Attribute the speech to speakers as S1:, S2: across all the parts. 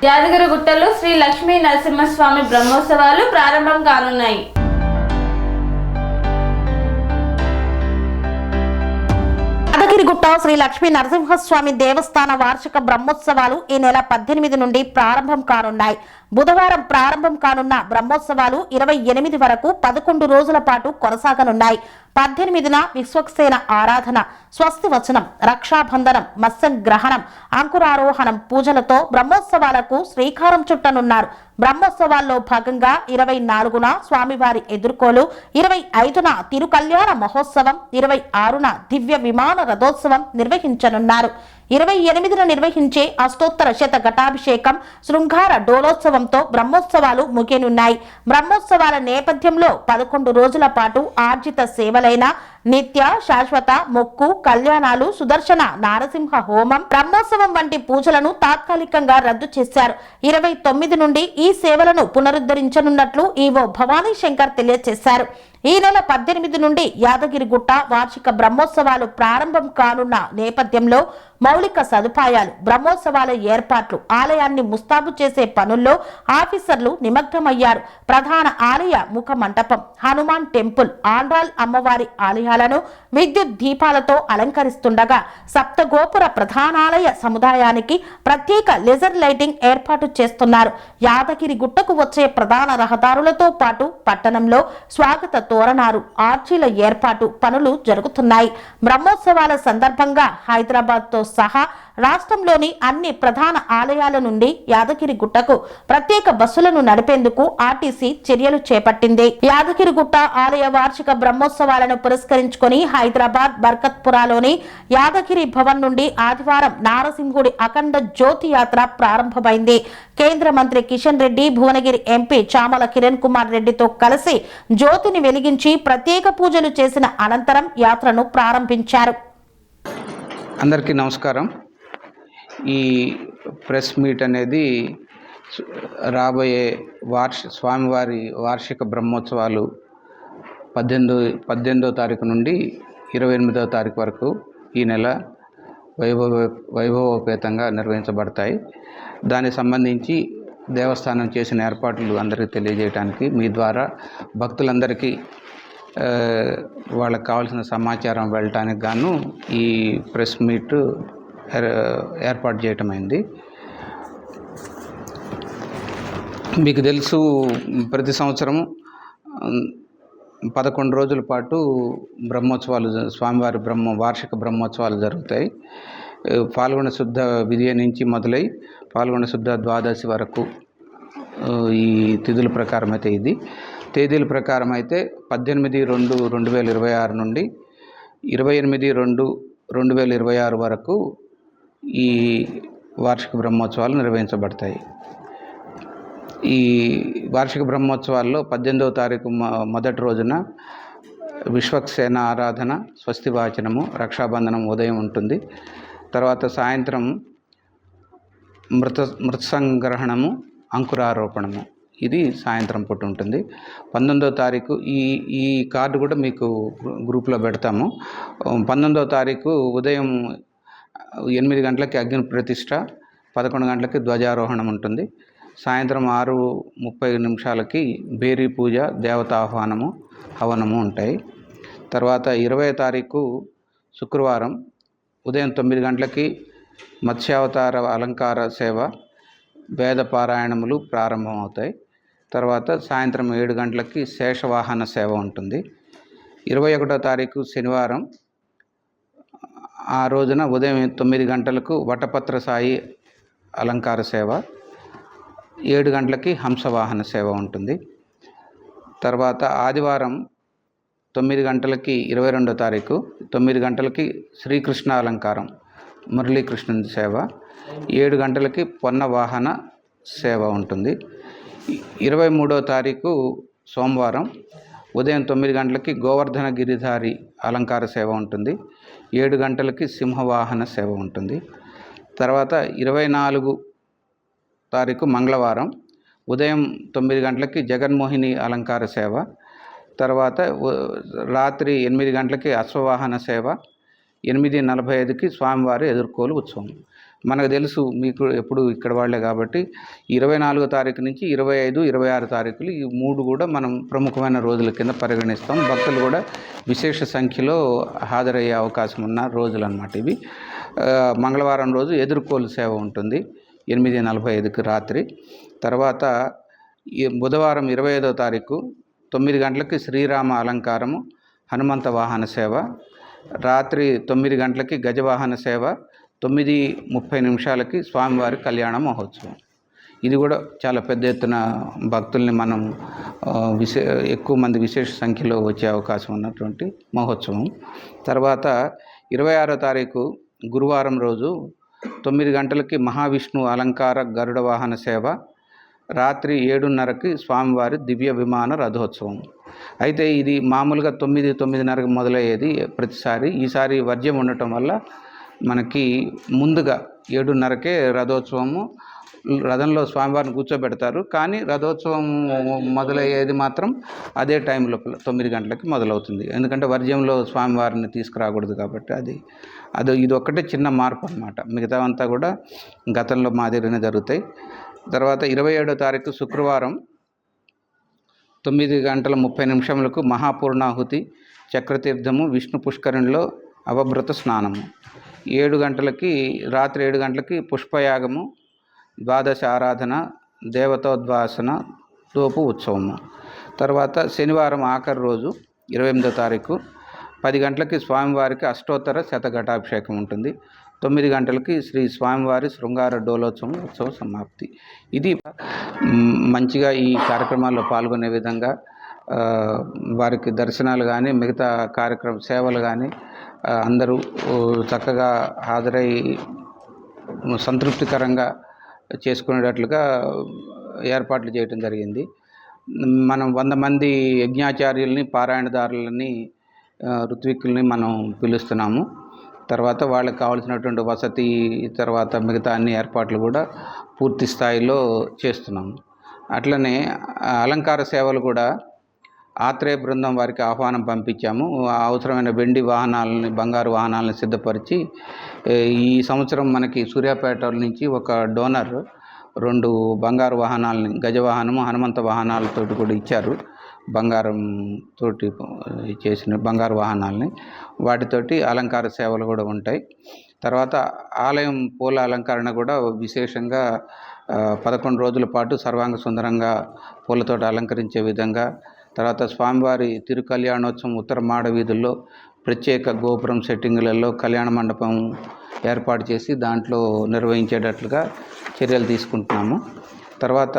S1: యాదగిరిగుట్టలో శ్రీ లక్ష్మీ నరసింహస్వామి బ్రహ్మోత్సవాలు ప్రారంభం కానున్నాయి.
S2: యాదగిరిగుట్ట శ్రీ లక్ష్మీ నరసింహస్వామి దేవస్థాన వార్షిక బ్రహ్మోత్సవాలు ఈ నెల 18 నుండి ప్రారంభం కానున్నాయి. బుధవారం ప్రారంభం కానున్న బ్రహ్మోత్సవాలు 28 వరకు 11 రోజుల పాటు కొనసాగనున్నాయి. 18న విశ్వక్సేన ఆరాధన, స్వస్తి వచనం, రక్షాబంధనం, మత్స్యగ్రహణం, అంకురారోహణం పూజలతో బ్రహ్మోత్సవాలకు శ్రీకారం చుట్టనున్నారు. బ్రహ్మోత్సవాల్లో భాగంగా 24న స్వామివారి ఎదుర్కోలు, 25న తిరుకల్యాణ మహోత్సవం, 26న దివ్య విమాన రథోత్సవం నిర్వహించనున్నారు. 28న నిర్వహించే అష్టోత్తర శత ఘటాభిషేకం, శృంగార డోలోత్సవంతో బ్రహ్మోత్సవాలు ముగియనున్నాయి. బ్రహ్మోత్సవాల నేపథ్యంలో 11 రోజుల పాటు ఆర్జిత సేవలైన నిత్య, శాశ్వత, మొక్కు, కళ్యాణాలు, సుదర్శన నారసింహ హోమం, బ్రహ్మోత్సవం వంటి పూజలను తాత్కాలికంగా రద్దు చేశారు. 29 నుండి ఈ సేవలను పునరుద్ధరించనున్నట్లు ఈవో భవానీ శంకర్ తెలియజేశారు. ఈ నెల 18 నుండి యాదగిరిగుట్ట వార్షిక బ్రహ్మోత్సవాలు ప్రారంభం కానున్న నేపథ్యంలో మౌలిక సదుపాయాలు, బ్రహ్మోత్సవాల ఏర్పాట్లు, ఆలయాన్ని ముస్తాబు చేసే పనుల్లో ఆఫీసర్లు నిమగ్నమయ్యారు. ప్రధాన ఆలయ ముఖ మంటపం, హనుమాన్ టెంపుల్, ఆండాల్ అమ్మవారి ఆలయాలను విద్యుత్ దీపాలతో అలంకరిస్తుండగా సప్తగోపుర ప్రధానాలయ సముదాయానికి ప్రత్యేక లెజర్ లైటింగ్ ఏర్పాటు చేస్తున్నారు. యాదగిరిగుట్టకు వచ్చే ప్రధాన రహదారులతో పాటు పట్టణంలో స్వాగత తోరణాలు, ఆర్చీల ఏర్పాటు పనులు జరుగుతున్నాయి. బ్రహ్మోత్సవాల సందర్భంగా హైదరాబాద్తో సహా రాష్ట్రంలోని అన్ని ప్రధాన ఆలయాల నుండి యాదగిరిగుట్టకు ప్రత్యేక బస్సులను నడిపేందుకు ఆర్టీసీ చర్యలు చేపట్టింది. యాదగిరిగుట్ట ఆలయ వార్షిక బ్రహ్మోత్సవాలను పురస్కరించుకొని హైదరాబాద్ బర్కత్పురాలోని యాదగిరి భవన్ నుండి ఆదివారం నారసింహుడి అఖండ జ్యోతి యాత్ర ప్రారంభమైంది. కేంద్ర మంత్రి కిషన్ రెడ్డి, భువనగిరి ఎంపీ చామల కిరణ్ కుమార్ రెడ్డితో కలిసి జ్యోతిని వెలిగించి ప్రత్యేక పూజలు చేసిన అనంతరం యాత్రను ప్రారంభించారు.
S3: అందరికీ నమస్కారం. ఈ ప్రెస్ మీట్ అనేది రాబోయే స్వామివారి వార్షిక బ్రహ్మోత్సవాలు 18వ తారీఖు నుండి 28వ తారీఖు వరకు ఈ నెల వైభవోపేతంగా నిర్వహించబడతాయి. దానికి సంబంధించి దేవస్థానం చేసిన ఏర్పాట్లు అందరికీ తెలియజేయడానికి మీ ద్వారా భక్తులందరికీ వాళ్ళకి కావాల్సిన సమాచారం వెళ్ళటానికి గాను ఈ ప్రెస్ మీట్ ఏర్పాటు చేయటమైంది. మీకు తెలుసు, ప్రతి సంవత్సరం 11 రోజుల పాటు బ్రహ్మోత్సవాలు, స్వామివారి వార్షిక బ్రహ్మోత్సవాలు జరుగుతాయి. పాల్గొన శుద్ధ విదియ నుంచి మొదలై పాల్గొన శుద్ధ ద్వాదశి వరకు ఈ తిథుల ప్రకారం అయితే ఇది. తేదీల ప్రకారం అయితే 18/2/2026 నుండి 28/2/2026 వరకు ఈ వార్షిక బ్రహ్మోత్సవాలు నిర్వహించబడతాయి. ఈ వార్షిక బ్రహ్మోత్సవాల్లో 18వ తారీఖు మొదటి రోజున విశ్వక్సేన ఆరాధన, స్వస్తి వాచనము, రక్షాబంధనం ఉదయం ఉంటుంది. తర్వాత సాయంత్రం మృత్సంగ్రహణము, అంకురారోపణము, ఇది సాయంత్రం పూట ఉంటుంది. 19వ తారీఖు ఈ కార్డు కూడా మీకు గ్రూప్లో పెడతాము. 19వ తారీఖు ఉదయం 8 గంటలకి అగ్ని ప్రతిష్ట, 11 గంటలకి ధ్వజారోహణం ఉంటుంది. సాయంత్రం 6:30 బేరీ పూజ, దేవతాహ్వానము, హవనము ఉంటాయి. తర్వాత 20వ తారీఖు శుక్రవారం ఉదయం 9 గంటలకి మత్స్యావతార అలంకార సేవ, వేద పారాయణములు ప్రారంభమవుతాయి. తర్వాత సాయంత్రం 7 గంటలకి శేషవాహన సేవ ఉంటుంది. 21వ తారీఖు శనివారం, ఆ రోజున ఉదయం 9 గంటలకు వటపత్ర సాయి అలంకార సేవ, 7 గంటలకి హంసవాహన సేవ ఉంటుంది. తర్వాత ఆదివారం 9 గంటలకి 22వ తారీఖు 9 గంటలకి శ్రీకృష్ణ అలంకారం, మురళీకృష్ణుని సేవ, 7 గంటలకి పొన్న వాహన సేవ ఉంటుంది. 23వ తారీఖు సోమవారం ఉదయం 9 గంటలకి గోవర్ధన గిరిధారి అలంకార సేవ ఉంటుంది. 7 గంటలకి సింహవాహన సేవ ఉంటుంది. తర్వాత 24వ తారీఖు మంగళవారం ఉదయం 9 గంటలకి జగన్మోహిని అలంకార సేవ, తర్వాత రాత్రి 8 గంటలకి అశ్వవాహన సేవ, 8:45కి స్వామివారి ఎదుర్కోలు ఉత్సవం. మనకు తెలుసు, మీకు ఎప్పుడు ఇక్కడ వాళ్ళే కాబట్టి 24వ తారీఖు నుంచి 25, 26 తారీఖులు ఈ 3 కూడా మనం ప్రముఖమైన రోజుల కింద పరిగణిస్తాం. భక్తులు కూడా విశేష సంఖ్యలో హాజరయ్యే అవకాశం ఉన్న రోజులు అన్నమాట ఇవి. మంగళవారం రోజు ఎదుర్కోలు సేవ ఉంటుంది 8:45కి రాత్రి. తర్వాత బుధవారం 25వ తారీఖు 9 గంటలకి శ్రీరామ అలంకారము, హనుమంత వాహన సేవ. రాత్రి 9 గంటలకి గజవాహన సేవ, 9:30 స్వామివారి కళ్యాణ మహోత్సవం. ఇది కూడా చాలా పెద్ద ఎత్తున భక్తుల్ని మనం ఎక్కువ మంది విశేష సంఖ్యలో వచ్చే అవకాశం ఉన్నటువంటి మహోత్సవం. తర్వాత 26వ తారీఖు గురువారం రోజు 9 గంటలకి మహావిష్ణు అలంకార గరుడ వాహన సేవ, రాత్రి 7:30కి స్వామివారి దివ్య విమాన రథోత్సవం. అయితే ఇది మామూలుగా 9:30కి మొదలయ్యేది ప్రతిసారి. ఈసారి వర్జ్యం ఉండటం వల్ల మనకి ముందుగా 7:30కే రథోత్సవము, రథంలో స్వామివారిని కూర్చోబెడతారు. కానీ రథోత్సవం మొదలయ్యేది మాత్రం అదే టైం లోపల 9 గంటలకి మొదలవుతుంది. ఎందుకంటే వర్జ్యంలో స్వామివారిని తీసుకురాకూడదు కాబట్టి ఇది ఒక్కటే చిన్న మార్పు అన్నమాట. మిగతా అంతా కూడా గతంలో మాదిరిగానే జరుగుతాయి. తర్వాత 27వ తారీఖు శుక్రవారం 9:30 మహాపూర్ణాహుతి, చక్రతీర్థము, విష్ణు పుష్కరిణిలో అవభృత స్నానము. 7 గంటలకి రాత్రి 7 గంటలకి పుష్పయాగము, ద్వాదశ ఆరాధన, దేవతోద్వాసన, తోపు ఉత్సవము. తర్వాత శనివారం ఆఖరి రోజు 28వ తారీఖు 10 గంటలకి స్వామివారికి అష్టోత్తర శతఘటాభిషేకం ఉంటుంది. 9 గంటలకి శ్రీ స్వామివారి శృంగార డోలోత్సవం ఉత్సవ సమాప్తి. ఇది మంచిగా ఈ కార్యక్రమాల్లో పాల్గొనే విధంగా వారికి దర్శనాలు కానీ మిగతా కార్యక్రమ సేవలు కానీ అందరూ చక్కగా హాజరై సంతృప్తికరంగా చేసుకునేటట్లుగా ఏర్పాట్లు చేయడం జరిగింది. మనం 100 మంది యజ్ఞాచార్యుల్ని, పారాయణదారులని, ఋత్విక్కుల్ని మనం పిలుస్తున్నాము. తర్వాత వాళ్ళకి కావాల్సినటువంటి వసతి, తర్వాత మిగతా అన్ని ఏర్పాట్లు కూడా పూర్తి స్థాయిలో చేస్తున్నాము. అట్లనే అలంకార సేవలు కూడా ఆత్రేయ బృందం వారికి ఆహ్వానం పంపించాము. అవసరమైన వెండి వాహనాలని, బంగారు వాహనాలను సిద్ధపరిచి ఈ సంవత్సరం మనకి సూర్యాపేట నుంచి ఒక డోనర్ 2 బంగారు వాహనాలని, గజవాహనము, హనుమంత వాహనాలతో కూడా ఇచ్చారు. బంగారం తోటి చేసిన బంగారు వాహనాలని, వాటితోటి అలంకార సేవలు కూడా ఉంటాయి. తర్వాత ఆలయం పూల అలంకరణ కూడా విశేషంగా 11 రోజుల పాటు సర్వాంగ సుందరంగా పూలతోటి అలంకరించే విధంగా. తర్వాత స్వామివారి తిరు కళ్యాణోత్సవం ఉత్తర మాడ వీధుల్లో ప్రత్యేక గోపురం సెట్టింగులలో కళ్యాణ మండపం ఏర్పాటు చేసి దాంట్లో నిర్వహించేటట్లుగా చర్యలు తీసుకుంటున్నాము. తర్వాత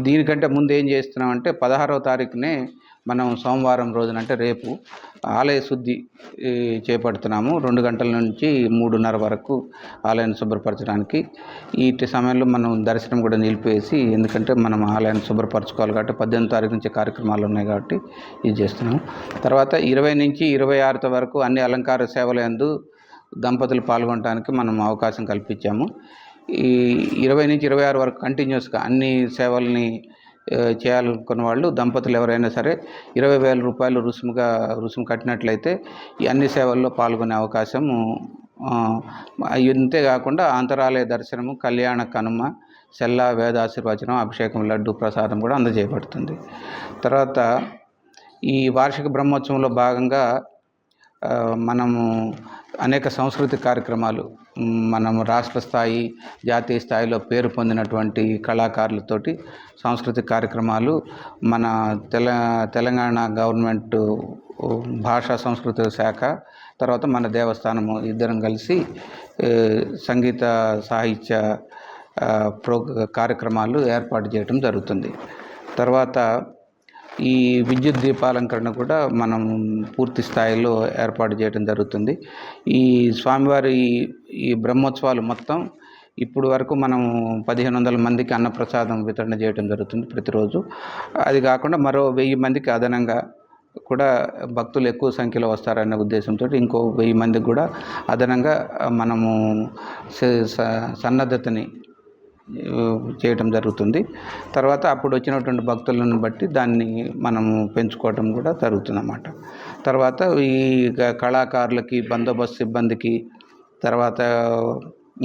S3: దీనికంటే ముందు ఏం చేస్తున్నామంటే 16వ తారీఖునే మనం సోమవారం రోజున, అంటే రేపు, ఆలయ శుద్ధి చేపడుతున్నాము. 2 గంటల నుంచి 3:30 వరకు ఆలయాన్ని శుభ్రపరచడానికి. ఈ సమయంలో మనం దర్శనం కూడా నిలిపేసి, ఎందుకంటే మనం ఆలయాన్ని శుభ్రపరచుకోవాలి కాబట్టి 18వ తారీఖు నుంచి కార్యక్రమాలు ఉన్నాయి కాబట్టి ఇది చేస్తున్నాము. తర్వాత 20 నుంచి 26 వరకు అన్ని అలంకార సేవల యందు దంపతులు పాల్గొనడానికి మనం అవకాశం కల్పించాము. ఈ 20 నుంచి 26 వరకు కంటిన్యూస్గా అన్ని సేవల్ని చేయాలనుకున్న వాళ్ళు, దంపతులు ఎవరైనా సరే 20,000 రూపాయలు రుసుము కట్టినట్లయితే ఈ అన్ని సేవల్లో పాల్గొనే అవకాశం. ఇంతేకాకుండా అంతరాలయ దర్శనము, కళ్యాణ కనుమ, సెల్ల వేదాశీర్వచనం, అభిషేకం, లడ్డు ప్రసాదం కూడా అందజేయబడుతుంది. తర్వాత ఈ వార్షిక బ్రహ్మోత్సవంలో భాగంగా మనము అనేక సాంస్కృతిక కార్యక్రమాలు, మనము రాష్ట్ర స్థాయి, జాతీయ స్థాయిలో పేరు పొందినటువంటి కళాకారులతోటి సాంస్కృతిక కార్యక్రమాలు మన తెలంగాణ గవర్నమెంట్ భాషా సంస్కృతి శాఖ, తర్వాత మన దేవస్థానము ఇద్దరం కలిసి సంగీత సాహిత్య కార్యక్రమాలు ఏర్పాటు చేయడం జరుగుతుంది. తర్వాత ఈ విద్యుత్ దీపాలంకరణ కూడా మనం పూర్తి స్థాయిలో ఏర్పాటు చేయడం జరుగుతుంది. ఈ స్వామివారి ఈ బ్రహ్మోత్సవాలు మొత్తం ఇప్పుడు వరకు మనం 1500 మందికి అన్నప్రసాదం వితరణ చేయడం జరుగుతుంది ప్రతిరోజు. అది కాకుండా మరో 1000 మందికి అదనంగా కూడా భక్తులు ఎక్కువ సంఖ్యలో వస్తారన్న ఉద్దేశంతో ఇంకో 1000 మందికి కూడా అదనంగా మనము సన్నద్ధతని చేయటం జరుగుతుంది. తర్వాత అప్పుడు వచ్చినటువంటి భక్తులను బట్టి దాన్ని మనము పెంచుకోవటం కూడా జరుగుతుంది అన్నమాట. తర్వాత ఈ కళాకారులకి, బందోబస్తు సిబ్బందికి, తర్వాత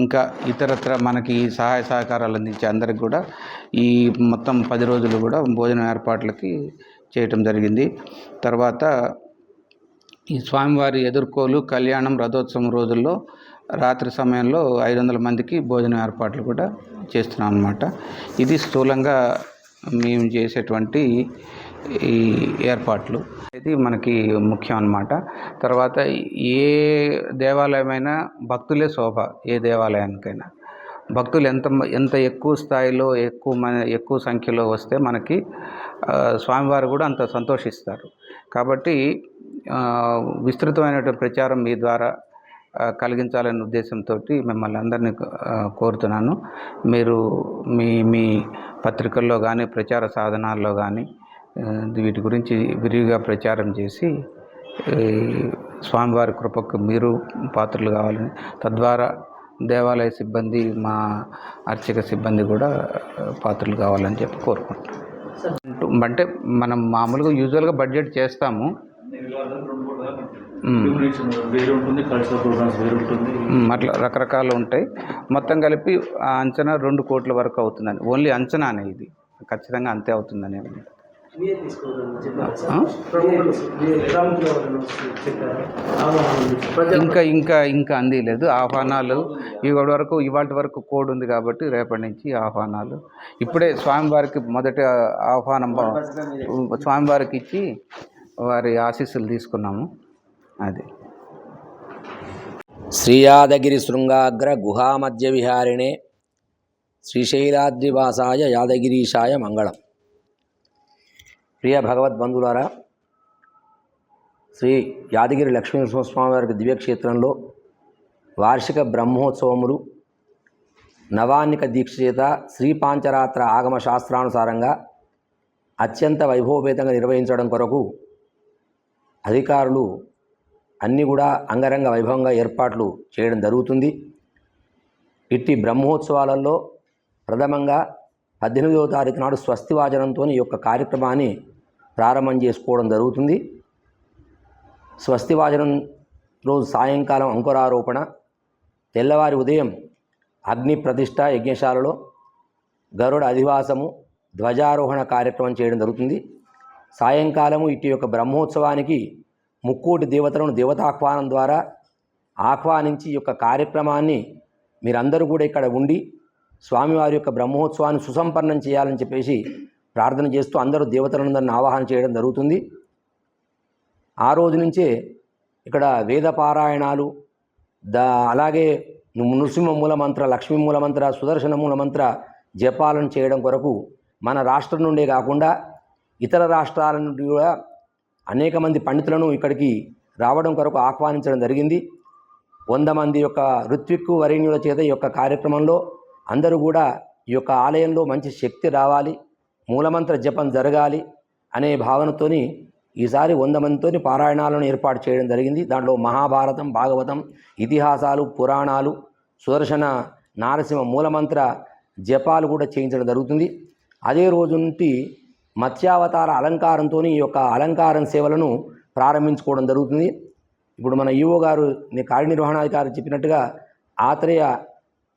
S3: ఇంకా ఇతరత్ర మనకి సహాయ సహకారాలు అందించే అందరికి కూడా ఈ మొత్తం 10 రోజులు కూడా భోజనం ఏర్పాట్లకి చేయటం జరిగింది. తర్వాత ఈ స్వామివారి ఎదుర్కోలు కళ్యాణం రథోత్సవం రోజుల్లో రాత్రి సమయంలో 500 మందికి భోజనం ఏర్పాట్లు కూడా చేస్తున్నాం అన్నమాట. ఇది స్థూలంగా మేము చేసేటువంటి ఈ ఏర్పాట్లు. ఇది మనకి ముఖ్యం అన్నమాట. తర్వాత ఏ దేవాలయమైనా భక్తులే శోభ. ఏ దేవాలయానికైనా భక్తులు ఎంత ఎక్కువ స్థాయిలో ఎక్కువ సంఖ్యలో వస్తే మనకి స్వామివారు కూడా అంత సంతోషిస్తారు. కాబట్టి విస్తృతమైనటువంటి ప్రచారం మీ ద్వారా కలిగించాలనే ఉద్దేశంతో మిమ్మల్ని అందరినీ కోరుతున్నాను. మీరు మీ పత్రికల్లో కానీ ప్రచార సాధనాల్లో కానీ వీటి గురించి విరివిగా ప్రచారం చేసి స్వామివారి కృపకు మీరు పాత్రలు కావాలని, తద్వారా దేవాలయ సిబ్బంది, మా అర్చక సిబ్బంది కూడా పాత్రలు కావాలని చెప్పి కోరుకుంటున్నాం. అంటే మనం మామూలుగా యూజువల్గా బడ్జెట్ చేస్తాము, అట్లా రకరకాలు ఉంటాయి. మొత్తం కలిపి ఆ అంచనా 2 కోట్ల వరకు అవుతుందని. ఓన్లీ అంచనానే, ఇది ఖచ్చితంగా అంతే అవుతుందని. ఇంకా అందిలేదు ఆహ్వానాలు. ఇవాటి వరకు కోడ్ ఉంది కాబట్టి రేపటి నుంచి ఆహ్వానాలు. ఇప్పుడే స్వామివారికి మొదటి ఆహ్వానం స్వామివారికి ఇచ్చి వారి ఆశీస్సులు తీసుకున్నాము. అది
S4: శ్రీయాదగిరి శృంగాగ్ర గుహామధ్య విహారిణే శ్రీశైలాద్రివాసాయ యాదగిరీశాయ మంగళం. ప్రియ భగవద్బంధులారా, శ్రీ యాదగిరి లక్ష్మీనరసింహస్వామి వారికి దివ్యక్షేత్రంలో వార్షిక బ్రహ్మోత్సవములు నవాన్నిక దీక్ష చేత శ్రీ పాంచరాత్ర ఆగమ శాస్త్రానుసారంగా అత్యంత వైభవపేతంగా నిర్వహించడం కొరకు అధికారులు అన్నీ కూడా అంగరంగ వైభవంగా ఏర్పాట్లు చేయడం జరుగుతుంది. ఇట్టి బ్రహ్మోత్సవాలలో ప్రథమంగా 18వ తారీఖు నాడు స్వస్తివాచనంతో ఈ యొక్క కార్యక్రమాన్ని ప్రారంభం చేసుకోవడం జరుగుతుంది. స్వస్తివాచనం రోజు సాయంకాలం అంకురారోపణ, తెల్లవారి ఉదయం అగ్ని ప్రతిష్ట యజ్ఞశాలలో గరుడ అధివాసము, ధ్వజారోహణ కార్యక్రమం చేయడం జరుగుతుంది. సాయంకాలము ఇటు యొక్క బ్రహ్మోత్సవానికి 3 కోటి దేవతలను దేవతాహ్వానం ద్వారా ఆహ్వానించి ఈ యొక్క కార్యక్రమాన్ని మీరందరూ కూడా ఇక్కడ ఉండి స్వామివారి యొక్క బ్రహ్మోత్సవాన్ని సుసంపన్నం చేయాలని చెప్పేసి ప్రార్థన చేస్తూ అందరూ దేవతలందరిని ఆవాహన చేయడం జరుగుతుంది. ఆ రోజు నుంచే ఇక్కడ వేద పారాయణాలు, అలాగే నృసింహ మూలమంత్ర, లక్ష్మీ మూలమంత్ర, సుదర్శన మూలమంత్ర జపాలను చేయడం కొరకు మన రాష్ట్రం నుండే కాకుండా ఇతర రాష్ట్రాల నుండి కూడా అనేక మంది పండితులను ఇక్కడికి రావడం కొరకు ఆహ్వానించడం జరిగింది. 100 మంది యొక్క ఋత్విక్కు వరేణ్యుల చేత ఈ యొక్క కార్యక్రమంలో అందరూ కూడా ఈ యొక్క ఆలయంలో మంచి శక్తి రావాలి, మూలమంత్ర జపం జరగాలి అనే భావనతోని ఈసారి 100 మందితోని పారాయణాలను ఏర్పాటు చేయడం జరిగింది. దాంట్లో మహాభారతం, భాగవతం, ఇతిహాసాలు, పురాణాలు, సుదర్శన నారసింహ మూలమంత్ర జపాలు కూడా చేయించడం జరుగుతుంది. అదే రోజు నుండి మత్స్యావతార అలంకారంతో ఈ యొక్క అలంకారం సేవలను ప్రారంభించుకోవడం జరుగుతుంది. ఇప్పుడు మన ఈవో గారు, కార్యనిర్వహణాధికారి చెప్పినట్టుగా ఆత్రేయ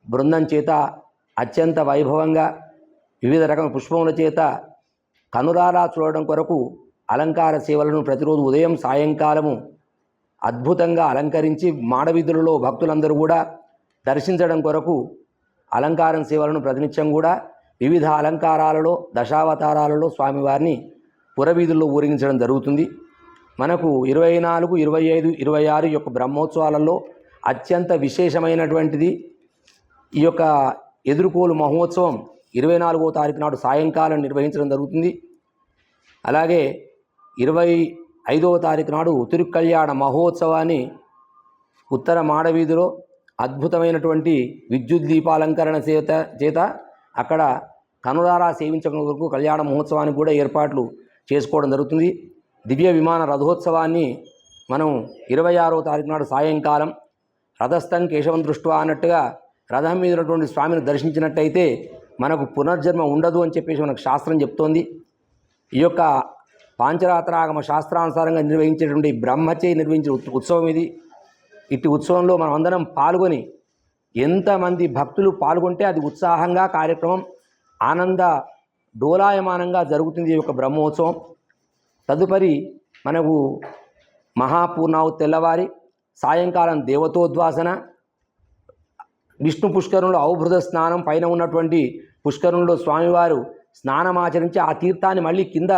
S4: బృందం చేత అత్యంత వైభవంగా వివిధ రకమైన పుష్పముల చేత కనురారా చూడడం కొరకు అలంకార సేవలను ప్రతిరోజు ఉదయం సాయంకాలము అద్భుతంగా అలంకరించి మాడవీధులలో భక్తులందరూ కూడా దర్శించడం కొరకు అలంకారం సేవలను ప్రతినిత్యం కూడా వివిధ అలంకారాలలో, దశావతారాలలో స్వామివారిని పురవీధుల్లో ఊరేగించడం జరుగుతుంది. మనకు 24, 25, 26 యొక్క బ్రహ్మోత్సవాలలో అత్యంత విశేషమైనటువంటిది ఈ యొక్క ఎదుర్కోలు మహోత్సవం 24వ తారీఖు నాడు సాయంకాలం నిర్వహించడం జరుగుతుంది. అలాగే 25వ తారీఖు నాడు తిరుకల్యాణ మహోత్సవాన్ని ఉత్తర మాడవీధిలో అద్భుతమైనటువంటి విద్యుత్ దీపాలంకరణ చేత అక్కడ కనులారా సేవించడం వరకు కళ్యాణ మహోత్సవానికి కూడా ఏర్పాట్లు చేసుకోవడం జరుగుతుంది. దివ్య విమాన రథోత్సవాన్ని మనం 26వ తారీఖు నాడు సాయంకాలం రథస్థం కేశవం దృష్ట్యా అన్నట్టుగా రథం మీద ఉన్నటువంటి స్వామిని దర్శించినట్టయితే మనకు పునర్జన్మ ఉండదు అని చెప్పేసి మనకు శాస్త్రం చెప్తోంది. ఈ యొక్క పాంచరాత్రాగమ శాస్త్రానుసారంగా నిర్వహించేటువంటి బ్రహ్మచే నిర్వహించిన ఉత్సవం ఇది. ఇట్టి ఉత్సవంలో మనం అందరం పాల్గొని ఎంతమంది భక్తులు పాల్గొంటే అది ఉత్సాహంగా కార్యక్రమం ఆనంద డోలాయమానంగా జరుగుతుంది ఈ యొక్క బ్రహ్మోత్సవం. తదుపరి మనకు మహాపూర్ణావు తెల్లవారి సాయంకాలం దేవతోద్వాసన, విష్ణు పుష్కరంలో ఔభృత స్నానం, పైన ఉన్నటువంటి పుష్కరంలో స్వామివారు స్నానమాచరించి ఆ తీర్థాన్ని మళ్ళీ కింద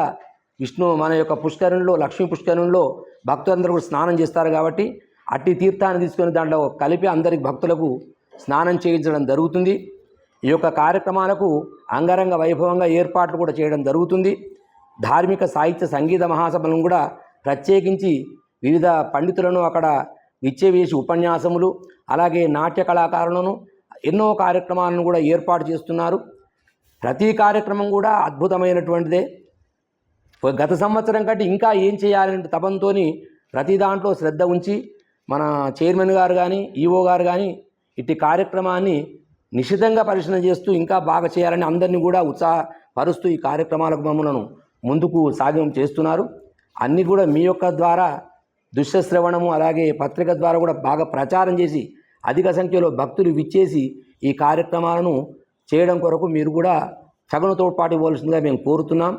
S4: మన యొక్క పుష్కరంలో లక్ష్మీ పుష్కరంలో భక్తులందరూ కూడా స్నానం చేస్తారు కాబట్టి అట్టి తీర్థాన్ని తీసుకొని దాంట్లో కలిపి అందరికి భక్తులకు స్నానం చేయించడం జరుగుతుంది. ఈ యొక్క కార్యక్రమాలకు అంగరంగ వైభవంగా ఏర్పాట్లు కూడా చేయడం జరుగుతుంది. ధార్మిక సాహిత్య సంగీత మహాసభలను కూడా ప్రత్యేకించి వివిధ పండితులను అక్కడ విచ్చేవేసి ఉపన్యాసములు, అలాగే నాట్య కళాకారులను ఎన్నో కార్యక్రమాలను కూడా ఏర్పాటు చేస్తున్నారు. ప్రతి కార్యక్రమం కూడా అద్భుతమైనటువంటిదే. గత సంవత్సరం కంటే ఇంకా ఏం చేయాలంటే తపంతో ప్రతి దాంట్లో శ్రద్ధ ఉంచి మన చైర్మన్ గారు కానీ ఈఓ గారు కానీ ఇట్టి కార్యక్రమాన్ని నిశితంగా పరిశీలన చేస్తూ ఇంకా బాగా చేయాలని అందరినీ కూడా ఉత్సాహపరుస్తూ ఈ కార్యక్రమాలకు మమ్మల్ని ముందుకు సాగం చేస్తున్నారు. అన్నీ కూడా మీ యొక్క ద్వారా దృశ్య శ్రవణము అలాగే పత్రిక ద్వారా కూడా బాగా ప్రచారం చేసి అధిక సంఖ్యలో భక్తులు విచ్చేసి ఈ కార్యక్రమాలను చేయడం కొరకు మీరు కూడా సగను తోడ్పాటు ఇవ్వాల్సిందిగా మేము కోరుతున్నాం.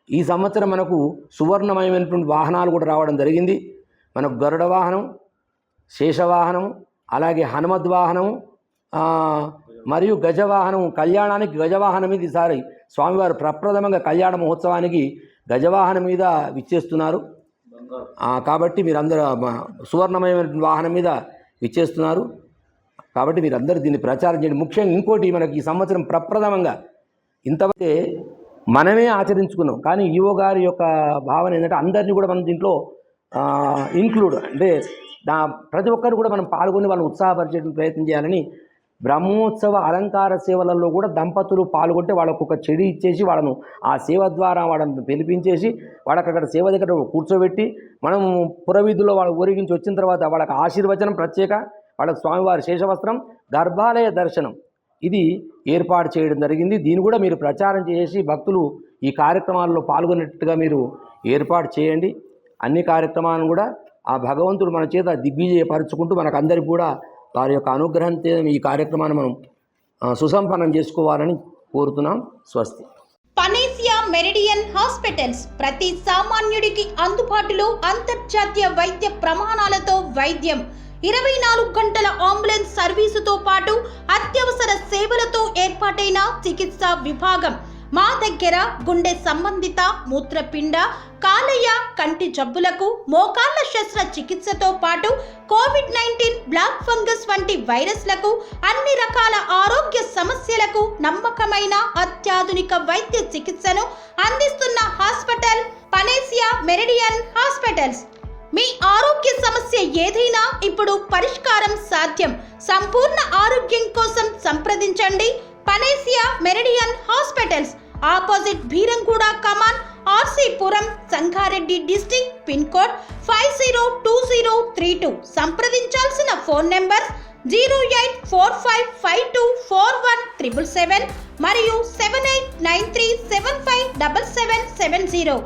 S4: ఈ సంవత్సరం మనకు సువర్ణమయమైనటువంటి వాహనాలు కూడా రావడం జరిగింది. మనకు గరుడ వాహనం, శేషవాహనం, అలాగే హనుమద్వాహనం మరియు గజవాహనం. కళ్యాణానికి గజవాహనం మీద ఈసారి స్వామివారు ప్రప్రథమంగా కళ్యాణ మహోత్సవానికి గజవాహనం మీద విచ్చేస్తున్నారు. కాబట్టి మీరందరూ సువర్ణమయమైన వాహనం మీద విచ్చేస్తున్నారు కాబట్టి మీరందరూ దీన్ని ప్రచారం చేయండి. ముఖ్యంగా ఇంకోటి, మనకి ఈ సంవత్సరం ప్రప్రథమంగా ఇంతవరకే మనమే ఆచరించుకున్నాం, కానీ ఈవో గారి యొక్క భావన ఏంటంటే అందరినీ కూడా మనం దీంట్లో ఇంక్లూడ్ అంటే ప్రతి ఒక్కరు కూడా మనం పాల్గొని వాళ్ళని ఉత్సాహపరిచే ప్రయత్నం చేయాలని బ్రహ్మోత్సవ అలంకార సేవలలో కూడా దంపతులు పాల్గొంటే వాళ్ళకు ఒక చెడి ఇచ్చేసి వాళ్ళను ఆ సేవ ద్వారా వాళ్ళని పిలిపించేసి వాళ్ళకి అక్కడ సేవ దగ్గర కూర్చోబెట్టి మనం పురవీధుల్లో వాళ్ళు ఊరేగించి వచ్చిన తర్వాత వాళ్ళకి ఆశీర్వచనం ప్రత్యేక, వాళ్ళకి స్వామివారి శేషవస్త్రం, గర్భాలయ దర్శనం ఇది ఏర్పాటు చేయడం జరిగింది. దీన్ని కూడా మీరు ప్రచారం చేసి భక్తులు ఈ కార్యక్రమాల్లో పాల్గొనేట్టుగా మీరు ఏర్పాటు చేయండి. అన్ని కార్యక్రమాలను కూడా ఆ భగవంతుడు మన చేత దిగ్విజయపరుచుకుంటూ మనకందరికీ కూడా వారి యొక్క అనుగ్రహంతో ఈ కార్యక్రమాన్ని మనం సుసంపన్నం చేసుకోవాలని కోరుతున్నాం. స్వస్తి.
S5: పనేసియా మెరిడియన్ హాస్పిటల్స్ ప్రతి సామాన్యుడికి అందుబాటులో అంతర్జాతీయ వైద్య ప్రమాణాలతో వైద్యం, 24 గంటల అంబులెన్స్ సర్వీసుతో పాటు అత్యవసర సేవలతో ఏర్పాటైన చికిత్సా విభాగం. మా దగ్గర గుండె సంబంధిత, మూత్రపిండ, కాలేయ, కంటి జబ్బులకు, మోకాళ్ల శస్త్ర చికిత్సతో పాటు కోవిడ్-19, బ్లాక్ ఫంగస్ వంటి వైరస్లకు, అన్ని రకాల ఆరోగ్య సమస్యలకు నమ్మకమైన అత్యాధునిక వైద్య చికిత్సను అందిస్తున్న హాస్పిటల్ పనేసియా మెరిడియన్ హాస్పిటల్స్. మీ ఆరోగ్య సమస్య ఏదైనా ఇప్పుడు పరిష్కారం సాధ్యం. సంపూర్ణ ఆరోగ్యం కోసం సంప్రదించండి panacea meridian hospitals. Opposite Bheeramguda Kaman, RC Puram, Sangareddy district. Pin code 502032. సంప్రదించాల్సిన ఫోన్ నెంబర్ 0845524177 మరియు 7893757770.